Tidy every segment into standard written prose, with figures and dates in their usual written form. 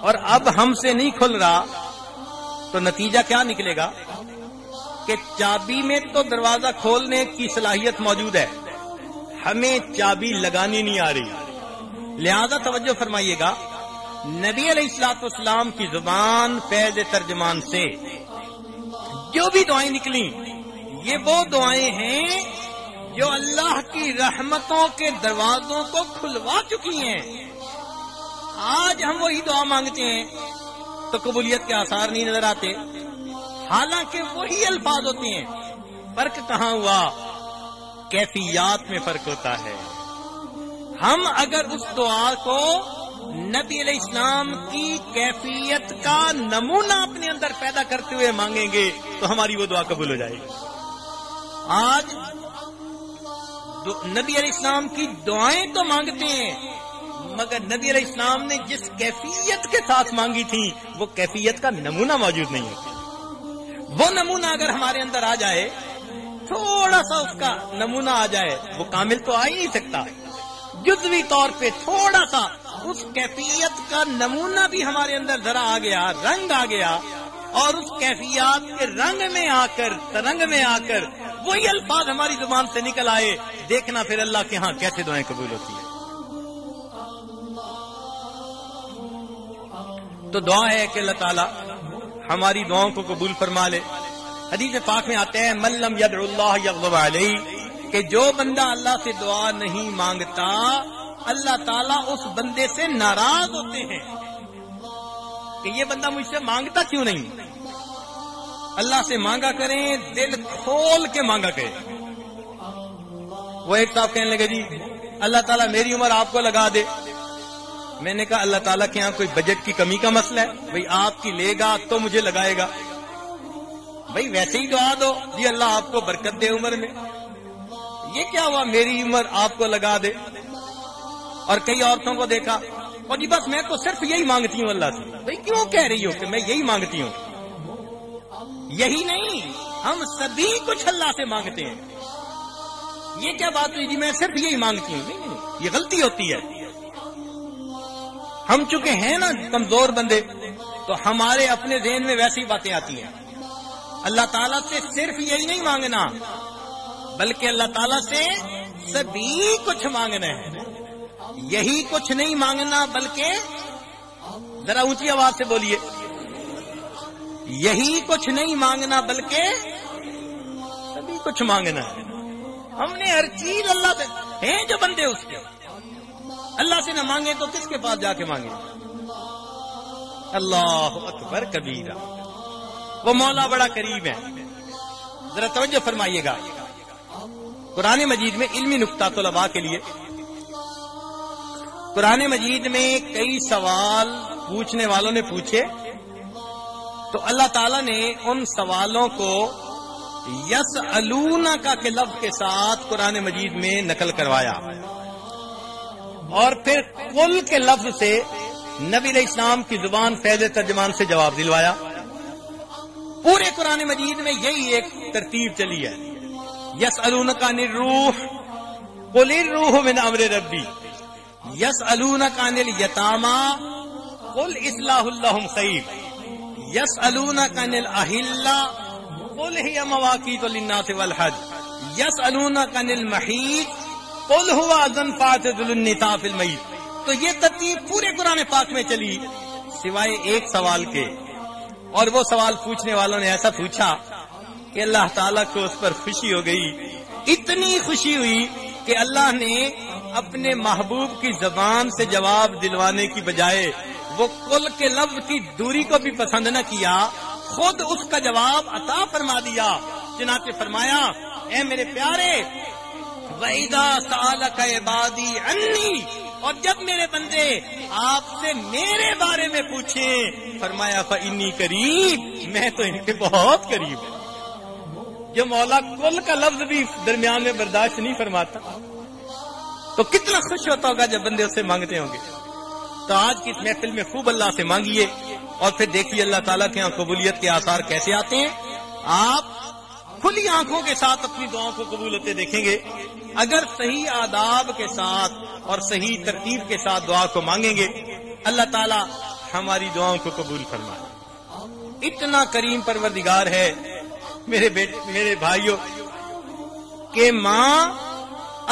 اور اب ہم سے نہیں کھل رہا تو نتیجہ کیا نکلے گا کہ چابی میں تو دروازہ کھولنے کی صلاحیت موجود ہے، ہمیں چابی لگانی نہیں آ رہی۔ لہذا توجہ فرمائیے گا، نبی علیہ الصلوۃ والسلام کی زبان فیض ترجمان سے جو بھی دعائیں نکلیں یہ وہ دعائیں ہیں جو اللہ کی رحمتوں کے دروازوں کو کھلوا چکی ہیں۔ آج ہم وہی دعا مانگتے ہیں تو قبولیت کے آثار نہیں نظر آتے، حالانکہ وہی الفاظ ہوتے ہیں۔ فرق کہاں ہوا؟ کیفیات میں فرق ہوتا ہے۔ ہم اگر اس دعا کو نبی علیہ السلام کی کیفیت کا نمونہ اپنے اندر پیدا کرتے ہوئے مانگیں گے تو ہماری وہ دعا قبول ہو جائے گی۔ آج نبی علیہ السلام کی دعائیں تو مانگتے ہیں، مگر نبی علیہ السلام نے جس کیفیت کے ساتھ مانگی تھی وہ کیفیت کا نمونہ موجود نہیں ہے۔ وہ نمونہ اگر ہمارے اندر آ جائے، تھوڑا سا اس کا نمونہ آ جائے، وہ کامل تو آ ہی نہیں سکتا، جزوی طور پہ تھوڑا سا اس کیفیت کا نمونہ بھی ہمارے اندر ذرا آ گیا، رنگ آ گیا، اور اس کیفیات کے رنگ میں آ کر، ترنگ میں آ کر وہی الفاظ ہماری زبان سے نکل آئے، دیکھنا پھر اللہ کے ہاں کیسے دعائیں قبول ہوتی ہیں۔ تو دعا ہے کہ اللہ تعالیٰ ہماری دعاؤں کو قبول فرما لے۔ حدیث پاک میں آتے ہیں من لم یدع اللہ یغضب علیہ، کہ جو بندہ اللہ سے دعا نہیں مانگتا اللہ تعالیٰ اس بندے سے ناراض ہوتے ہیں کہ یہ بندہ مجھ سے مانگتا کیوں نہیں۔ اللہ سے مانگا کریں، دل کھول کے مانگا کریں۔ وہ ایک صاحب کہنے لگے جی اللہ تعالیٰ میری عمر آپ کو لگا دے۔ میں نے کہا اللہ تعالیٰ کے یہاں کوئی بجٹ کی کمی کا مسئلہ ہے؟ بھئی آپ کی لے گا تو مجھے لگائے گا۔ بھئی ویسے ہی دعا دو جی اللہ آپ کو برکت دے عمر میں، یہ کیا ہوا میری عمر آپ کو لگا دے۔ اور کئی عورتوں کو دیکھا اور جی بس میں تو صرف یہی مانگتی ہوں اللہ سے۔ بھئی کیوں کہہ رہی ہو کہ میں یہی مانگتی ہوں؟ یہی نہیں، ہم سبھی کچھ اللہ سے مانگتے ہیں۔ یہ کیا بات ہوئی جی میں صرف یہی مانگتی ہوں؟ نہیں، یہ غلطی ہوتی ہے۔ ہم چونکہ ہیں نا کمزور بندے، تو ہمارے اپنے ذہن میں ویسی باتیں آتی ہیں۔ اللہ تعالیٰ سے صرف یہی نہیں مانگنا، بلکہ اللہ تعالیٰ سے سبھی کچھ مانگنا ہے۔ یہی کچھ نہیں مانگنا بلکہ، ذرا اونچی آواز سے بولیے، یہی کچھ نہیں مانگنا بلکہ سبھی کچھ مانگنا ہے۔ ہم نے ہر چیز اللہ سے، ہیں جو بندے اس کے اللہ سے نہ مانگے تو کس کے پاس جا کے مانگے؟ اللہ اکبر کبیرہ، وہ مولا بڑا قریب ہے۔ ذرا توجہ فرمائیے گا، قرآن مجید میں علمی نکتہ طلباء کے لیے، قرآن مجید میں کئی سوال پوچھنے والوں نے پوچھے تو اللہ تعالیٰ نے ان سوالوں کو یسألونک کے لفظ کے ساتھ قرآن مجید میں نقل کروایا، اور پھر قل کے لفظ سے نبی علیہ السلام کی زبان فیض ترجمان سے جواب دلوایا۔ پورے قرآن مجید میں یہی ایک ترتیب چلی ہے۔ یسألونک عن الروح قل الروح من امر ربی، یسألونک عن الیتامی قل اصلاح لہم خیر، یسألونک عن الاہلہ قل ہی مواقیت للناس والحج، یسألونک عن المحیض قل هو اذن فاعتزلوا النساء فی المحیض۔ تو یہ ترتیب پورے قرآن پاک میں چلی سوائے ایک سوال کے، اور وہ سوال پوچھنے والوں نے ایسا پوچھا کہ اللہ تعالیٰ کو اس پر خوشی ہو گئی، اتنی خوشی ہوئی کہ اللہ نے اپنے محبوب کی زبان سے جواب دلوانے کی بجائے وہ قل کے لفظ کی دوری کو بھی پسند نہ کیا، خود اس کا جواب عطا فرما دیا۔ چنانچہ فرمایا اے میرے پیارے وَإِذَا سَأَلَكَ عِبَادِي عَنِّي، اور جب میرے بندے آپ سے میرے بارے میں پوچھیں فرمایا فَإِنِّي قریب، میں تو ان کے بہت قریب ہوں۔ جو مولا کل کا لفظ بھی درمیان میں برداشت نہیں فرماتا تو کتنا خوش ہوتا ہوگا جب بندے اس سے مانگتے ہوں گے۔ تو آج کی اس محفل میں خوب اللہ سے مانگیے اور پھر دیکھیے اللہ تعالیٰ کے یہاں قبولیت کے آثار کیسے آتے ہیں۔ آپ کھلی آنکھوں کے ساتھ اپنی دعاؤں کو قبول ہوتے دیکھیں گے اگر صحیح آداب کے ساتھ اور صحیح ترتیب کے ساتھ دعا کو مانگیں گے۔ اللہ تعالیٰ ہماری دعاؤں کو قبول فرمائے۔ اتنا کریم پروردگار ہے میرے بھائیوں کہ ماں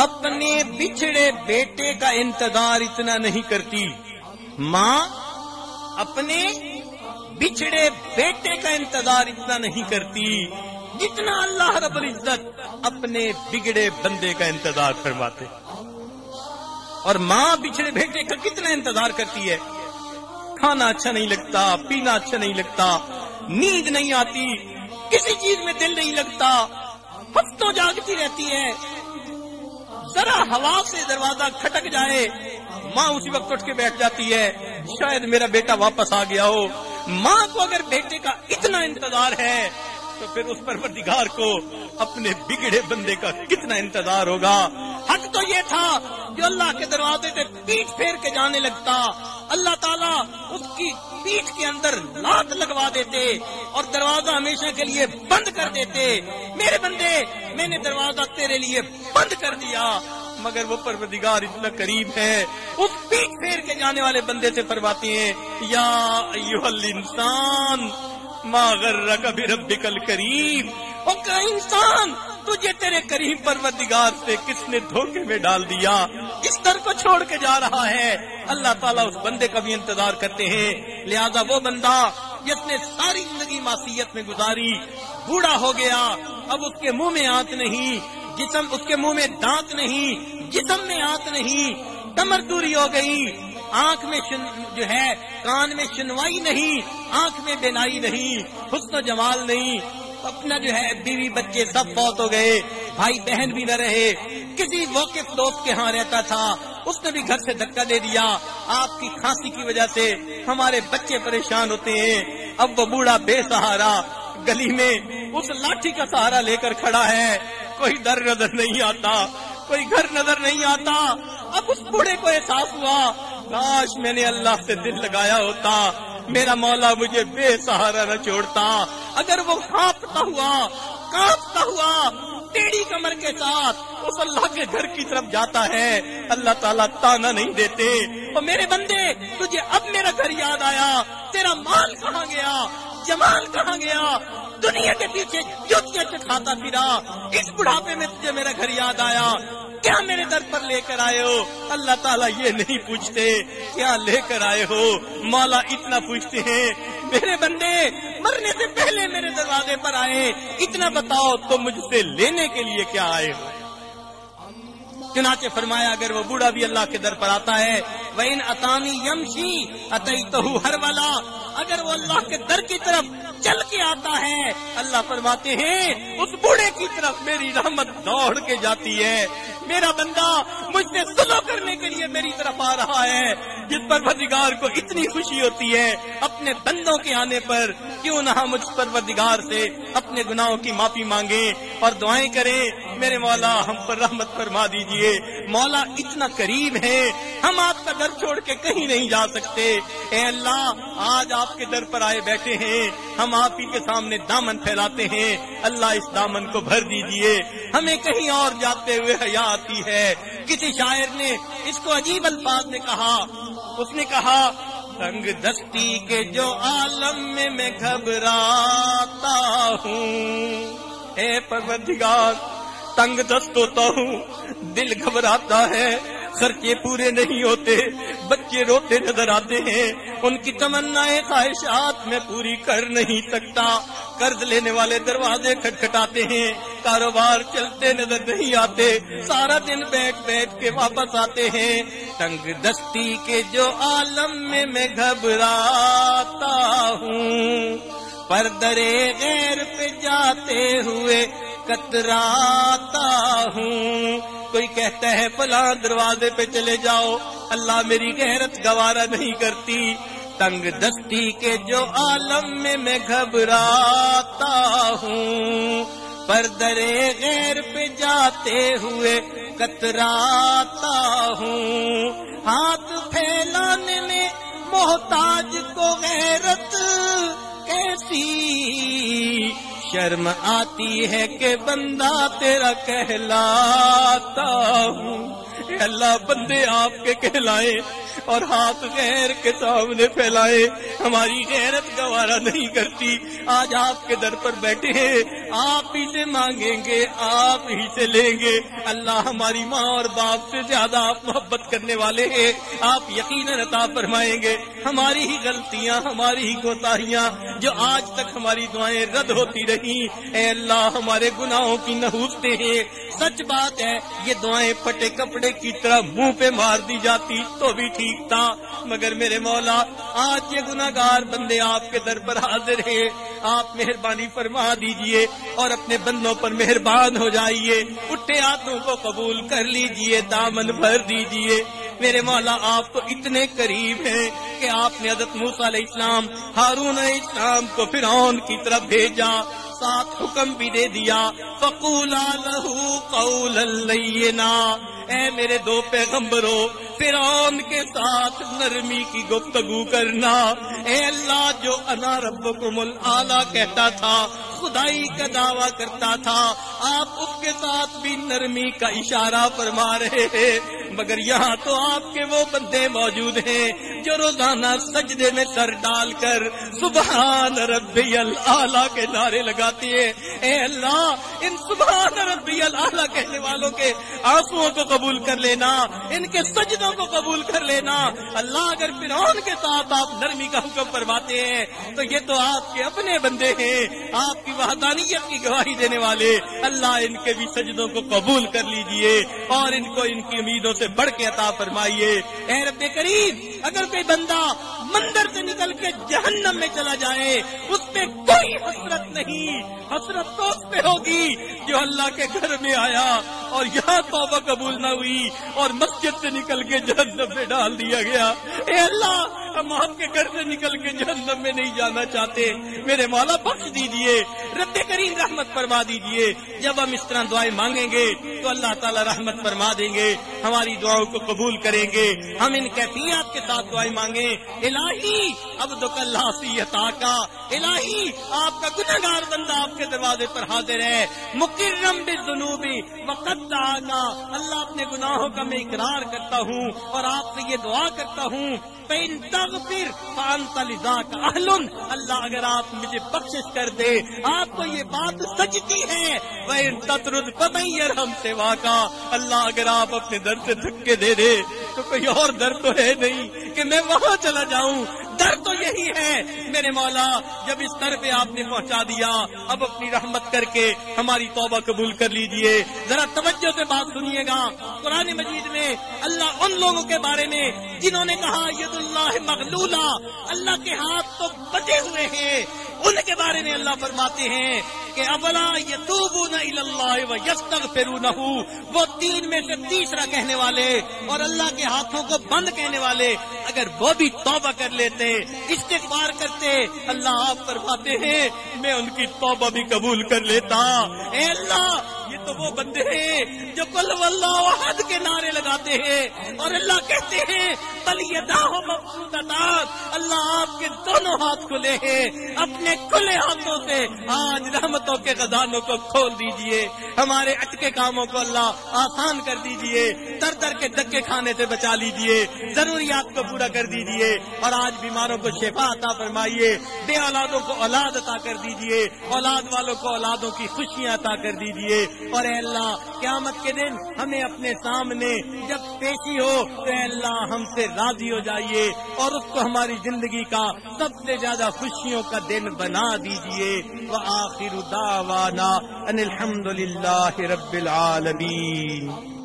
اپنے بچھڑے بیٹے کا انتظار اتنا نہیں کرتی، ماں اپنے بچھڑے بیٹے کا انتظار اتنا نہیں کرتی جتنا اللہ رب العزت اپنے بگڑے بندے کا انتظار فرماتے۔ اور ماں بچھڑے بیٹے کا کتنا انتظار کرتی ہے، کھانا اچھا نہیں لگتا، پینا اچھا نہیں لگتا، نیند نہیں آتی، کسی چیز میں دل نہیں لگتا، ہفتوں جاگتی رہتی ہے، ذرا ہوا سے دروازہ کھٹک جائے ماں اسی وقت اٹھ کے بیٹھ جاتی ہے، شاید میرا بیٹا واپس آ گیا ہو۔ ماں کو اگر بیٹے کا اتنا انتظار ہے تو پھر اس پروردگار کو اپنے بگڑے بندے کا کتنا انتظار ہوگا۔ حق تو یہ تھا جو اللہ کے دروازے سے پیٹھ پھیر کے جانے لگتا، اللہ تعالیٰ اس کی پیٹھ کے اندر لات لگوا دیتے اور دروازہ ہمیشہ کے لیے بند کر دیتے۔ میرے بندے، میں نے دروازہ تیرے لیے بند کر دیا، مگر وہ پروردگار اتنا قریب ہے، اس پیٹھ پھیر کے جانے والے بندے سے فرماتے ہیں یا ایھا الانسان ما غرک بربک الکریم، او انسان تجھے تیرے کریم پروردگار سے کس نے دھوکے میں ڈال دیا، اس در کو چھوڑ کے جا رہا ہے۔ اللہ تعالیٰ اس بندے کا بھی انتظار کرتے ہیں، لہذا وہ بندہ جس نے ساری زندگی معصیت میں گزاری، بوڑھا ہو گیا، اب اس کے منہ میں آنت نہیں، اس کے منہ میں دانت نہیں، جسم میں آنت نہیں، کمر دوری ہو گئی، آنکھ میں کان میں سنوائی نہیں، آنکھ میں بینائی نہیں، حسن و جمال نہیں، اپنا بیوی بچے سب فوت ہو گئے، بھائی بہن بھی نہ رہے، کسی واقف دوست کے ہاں رہتا تھا، اس نے بھی گھر سے دھکا دے دیا، آپ کی کھانسی کی وجہ سے ہمارے بچے پریشان ہوتے ہیں، اب وہ بوڑھا بے سہارا گلی میں اس لاٹھی کا سہارا لے کر کھڑا ہے، کوئی در نظر نہیں آتا، کوئی گھر نظر نہیں آتا۔ اب اس بوڑھے کو احساس ہوا کاش میں نے اللہ سے دل لگایا ہوتا، میرا مولا مجھے بے سہارا نہ چھوڑتا۔ اگر وہ کانپتا ہوا ٹیڑھی کمر کے ساتھ اس اللہ کے گھر کی طرف جاتا ہے، اللہ تعالیٰ تانا نہیں دیتے، اور میرے بندے تجھے اب میرا گھر یاد آیا، تیرا مال کہاں گیا، جمال کہاں گیا، دنیا کے پیچھے جوتیاں چکھاتا پھرا، اس بڑھاپے میں تجھے میرا گھر یاد آیا، کیا میرے در پر لے کر آئے ہو؟ اللہ تعالیٰ یہ نہیں پوچھتے کیا لے کر آئے ہو، مولا اتنا پوچھتے ہیں میرے بندے مرنے سے پہلے میرے دروازے پر آئے، اتنا بتاؤ تم مجھ سے لینے کے لیے کیا آئے ہو۔ چنانچہ فرمایا اگر وہ بوڑھا بھی اللہ کے در پر آتا ہے وَإِنْ أَتَانِي يَمْشِي أَتَيْتُهُ هَرْوَلًا، اگر وہ اللہ کے در کی طرف چل کے آتا ہے، اللہ فرماتے ہیں اس بوڑھے کی طرف میری رحمت دوڑ کے جاتی ہے، میرا بندہ مجھ سے سلو کرنے کے لیے میری طرف آ رہا ہے۔ جس پروردگار کو اتنی خوشی ہوتی ہے اپنے بندوں کے آنے پر، کیوں نہ ہم مجھ پروردگار سے اپنے گناہوں کی معافی مانگیں اور دعائیں کریں، میرے مولا ہم پر رحمت فرما دیجئے۔ مولا اتنا کریم ہے، ہم آپ کا در چھوڑ کے کہیں نہیں جا سکتے، اے اللہ آج آپ کے در پر آئے بیٹھے ہیں، ہم آپ ہی کے سامنے دامن پھیلاتے ہیں، اللہ اس دامن کو بھر دیجئے، ہمیں کہیں اور جاتے ہوئے حیا آتی ہے۔ کسی شاعر نے اس کو عجیب الفاظ میں کہا، اس نے کہا تنگ دستی کے جو عالم میں گھبراتا ہوں، اے پروردگار تنگ دست ہوتا ہوں، دل گھبراتا ہے، خرچے پورے نہیں ہوتے، بچے روتے نظر آتے ہیں، ان کی تمنائیں خواہشات میں پوری کر نہیں سکتا، قرض لینے والے دروازے کھٹکھٹاتے ہیں، کاروبار چلتے نظر نہیں آتے، سارا دن بیٹھ بیٹھ کے واپس آتے ہیں، تنگ دستی کے جو عالم میں گھبراتا ہوں، پر درے غیر پہ جاتے ہوئے کتراتا ہوں۔ کوئی کہتا ہے فلاں دروازے پہ چلے جاؤ، اللہ میری غیرت گوارا نہیں کرتی، تنگ دستی کے جو عالم میں گھبراتا ہوں، پر درے غیر پہ جاتے ہوئے کتراتا ہوں، ہاتھ پھیلانے میں محتاج کو غیرت کیسی شرم آتی ہے کہ بندہ تیرا کہلاتا ہوں۔ اے اللہ بندے آپ کے کہلائیں، اور ہاتھ غیر کے سامنے پھیلائے، ہماری غیرت گوارا نہیں کرتی۔ آج آپ کے در پر بیٹھے ہیں، آپ ہی سے مانگیں گے، آپ ہی سے لیں گے۔ اللہ ہماری ماں اور باپ سے زیادہ آپ محبت کرنے والے ہیں، آپ یقیناً عطا فرمائیں گے۔ ہماری ہی غلطیاں، ہماری ہی کوتاہیاں جو آج تک ہماری دعائیں رد ہوتی رہی، اے اللہ ہمارے گناہوں کی نحوستیں ہیں۔ سچ بات ہے، یہ دعائیں پھٹے کپڑے کی طرح منہ پہ مار دی جاتی تو بھی ٹھیک تھا، مگر میرے مولا آج یہ گناہگار بندے آپ کے در پر حاضر ہیں، آپ مہربانی فرما دیجئے اور اپنے بندوں پر مہربان ہو جائیے، اٹھے ہاتھوں کو قبول کر لیجئے، دامن بھر دیجئے۔ میرے مولا آپ تو اتنے قریب ہیں کہ آپ نے حضرت موسیٰ علیہ السلام، ہارون علیہ السلام کو فرعون کی طرف بھیجا، ساتھ حکم بھی دے دیا، فقولا لہ قولا لینا۔ اے میرے دو پیغمبروں، فرعون کے ساتھ نرمی کی گفتگو کرنا۔ اے اللہ جو انا ربکم الاعلی کہتا تھا، خدائی کا دعویٰ کرتا تھا، آپ اس کے ساتھ بھی نرمی کا اشارہ فرما رہے ہیں، مگر یہاں تو آپ کے وہ بندے موجود ہیں جو روزانہ سجدے میں سر ڈال کر سبحان ربی الاعلی کے نعرے لگاتے ہیں۔ اے اللہ ان سبحان ربی الاعلی کہنے والوں کے آنسوؤں کو قبول کر لینا، ان کے سجدوں کو قبول کر لینا۔ اللہ اگر فرعون کے ساتھ آپ نرمی کا حکم فرماتے ہیں تو یہ تو آپ کے اپنے بندے ہیں، آپ کی وحدانیت کی گواہی دینے والے۔ اللہ ان کے بھی سجدوں کو قبول کر لیجئے اور ان کو ان کی امیدوں سے بڑھ کے عطا فرمائیے۔ اے رب کریم، اگر کوئی بندہ مندر سے نکل کے جہنم میں چلا جائے، اس پہ کوئی حسرت نہیں، حسرت تو اس پہ ہوگی جو اللہ کے گھر میں آیا اور یہاں توبہ قبول نہ ہوئی اور مسجد سے نکل کے جہنم میں ڈال دیا گیا۔ اے اللہ ہم آپ کے گھر سے نکل کے جہنم میں نہیں جانا چاہتے، میرے مولا بخش دیجئے، رب کریم رحمت فرما دیجئے۔ جب ہم اس طرح دعائیں مانگیں گے تو اللہ تعالی رحمت فرما دیں گے، ہماری دعاؤں کو قبول کریں گے۔ ہم ان کیفیات کے ساتھ دعائیں مانگیں، الہی عبدک العاصی عطا کا، الہی آپ کا گنہگار بندہ آپ کے دروازے پر حاضر ہے، مقرم بالذنوب وقد دعانا، اللہ اپنے گناہوں کا میں اقرار کرتا ہوں اور آپ سے یہ دعا کرتا ہوں، فإن تغفر فأنت لذاک اہل، اللہ اگر آپ مجھے بخشش کر دے، آپ کو یہ بات سچتی ہے، وإن تطرد فمن یرحم سواک، اللہ اگر آپ اپنے در سے دھکے دے دے تو کوئی اور در تو ہے نہیں کہ میں وہاں چلا جاؤں، در تو یہی ہے میرے مولا۔ جب اس در پہ آپ نے پہنچا دیا، اب اپنی رحمت کر کے ہماری توبہ قبول کر لیجئے۔ ذرا توجہ سے بات سنیے گا، قرآن مجید میں اللہ ان لوگوں کے بارے میں جنہوں نے کہا ید اللہ مغلولہ، اللہ کے ہاتھ تو بٹے ہوئے ہیں، ان کے بارے میں اللہ فرماتے ہیں کہ افلا یتوبون الی اللہ ویستغفرونہ، وہ تین میں سے تیسرا کہنے والے اور اللہ کے ہاتھوں کو بند کہنے والے اگر وہ بھی توبہ کر لیتے، استغفار کرتے، اللہ آپ فرماتے ہیں میں ان کی توبہ بھی قبول کر لیتا۔ اے اللہ یہ تو وہ بندے ہیں جو قل واللہ احد کے نعرے لگاتے ہیں اور اللہ کہتے ہیں بل یداہ مبسوطتان، اللہ آپ کے دونوں ہاتھ کھلے ہیں، اپنے کھلے ہاتھوں سے آج رحمتوں کے خزانوں کو کھول دیجئے، ہمارے اٹکے کاموں کو اللہ آسان کر دیجئے، در در کے دھکے کھانے سے بچا لیجئے، ضروریات کو پورا کر دیجئے اور آج بیماروں کو شفا عطا فرمائیے، بے اولادوں کو اولاد عطا کر دیجئے، اولاد والوں کو اولادوں کی خوشیاں عطا کر دیجئے، اور اے اللہ قیامت کے دن ہمیں اپنے سامنے جب پیشی ہو تو اے اللہ ہم سے راضی ہو جائیے اور اس کو ہماری زندگی کا سب سے زیادہ خوشیوں کا دن بنا دیجئے۔ وآخر دعوانا ان الحمد للہ رب العالمین۔